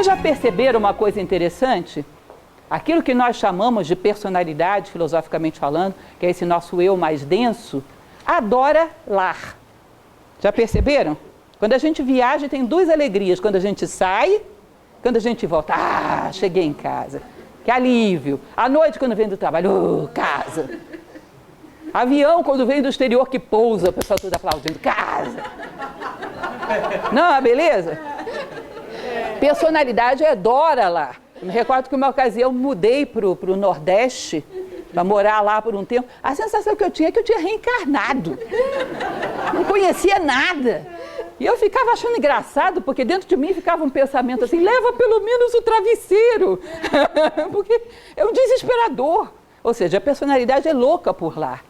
Vocês já perceberam uma coisa interessante? Aquilo que nós chamamos de personalidade, filosoficamente falando, que é esse nosso eu mais denso, adora lar. Já perceberam? Quando a gente viaja, tem duas alegrias. Quando a gente sai, quando a gente volta. Ah, cheguei em casa. Que alívio. À noite, quando vem do trabalho, casa. Avião, quando vem do exterior, que pousa, o pessoal tudo aplaudindo, casa. Não, beleza? Personalidade adora lá. Eu me recordo que uma ocasião mudei para o Nordeste, para morar lá por um tempo. A sensação que eu tinha é que eu tinha reencarnado. Não conhecia nada. E eu ficava achando engraçado, porque dentro de mim ficava um pensamento assim, leva pelo menos o travesseiro. Porque é um desesperador. Ou seja, a personalidade é louca por lá.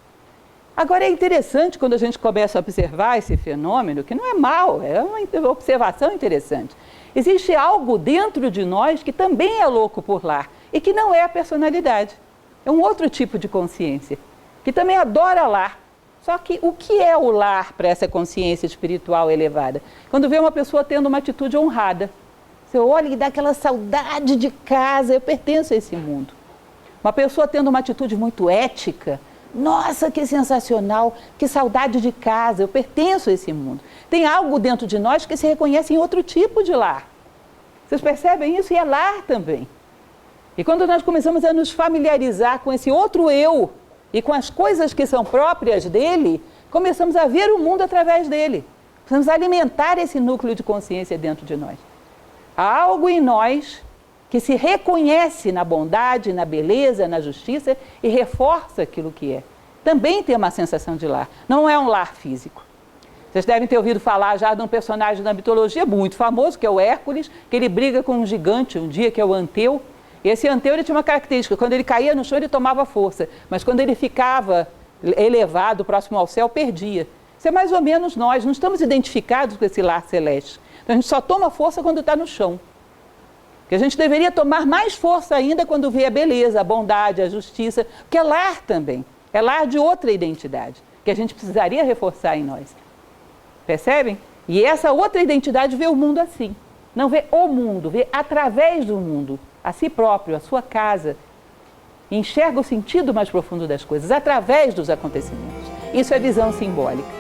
Agora é interessante quando a gente começa a observar esse fenômeno, que não é mal, é uma observação interessante. Existe algo dentro de nós que também é louco por lá e que não é a personalidade. É um outro tipo de consciência, que também adora lar. Só que o que é o lar para essa consciência espiritual elevada? Quando vê uma pessoa tendo uma atitude honrada, você olha e dá aquela saudade de casa, eu pertenço a esse mundo. Uma pessoa tendo uma atitude muito ética, nossa, que sensacional, que saudade de casa, eu pertenço a esse mundo. Tem algo dentro de nós que se reconhece em outro tipo de lar. Vocês percebem isso? E é lar também. E quando nós começamos a nos familiarizar com esse outro eu e com as coisas que são próprias dele, começamos a ver o mundo através dele. Precisamos alimentar esse núcleo de consciência dentro de nós. Há algo em nós que se reconhece na bondade, na beleza, na justiça e reforça aquilo que é. Também tem uma sensação de lar. Não é um lar físico. Vocês devem ter ouvido falar já de um personagem da mitologia muito famoso, que é o Hércules, que ele briga com um gigante um dia, que é o Anteu. E esse Anteu ele tinha uma característica, quando ele caía no chão ele tomava força, mas quando ele ficava elevado, próximo ao céu, perdia. Isso é mais ou menos nós, não estamos identificados com esse lar celeste. Então a gente só toma força quando está no chão. Que a gente deveria tomar mais força ainda quando vê a beleza, a bondade, a justiça, que é lar também. É lar de outra identidade, que a gente precisaria reforçar em nós. Percebem? E essa outra identidade vê o mundo assim. Não vê o mundo, vê através do mundo, a si próprio, a sua casa. E enxerga o sentido mais profundo das coisas, através dos acontecimentos. Isso é visão simbólica.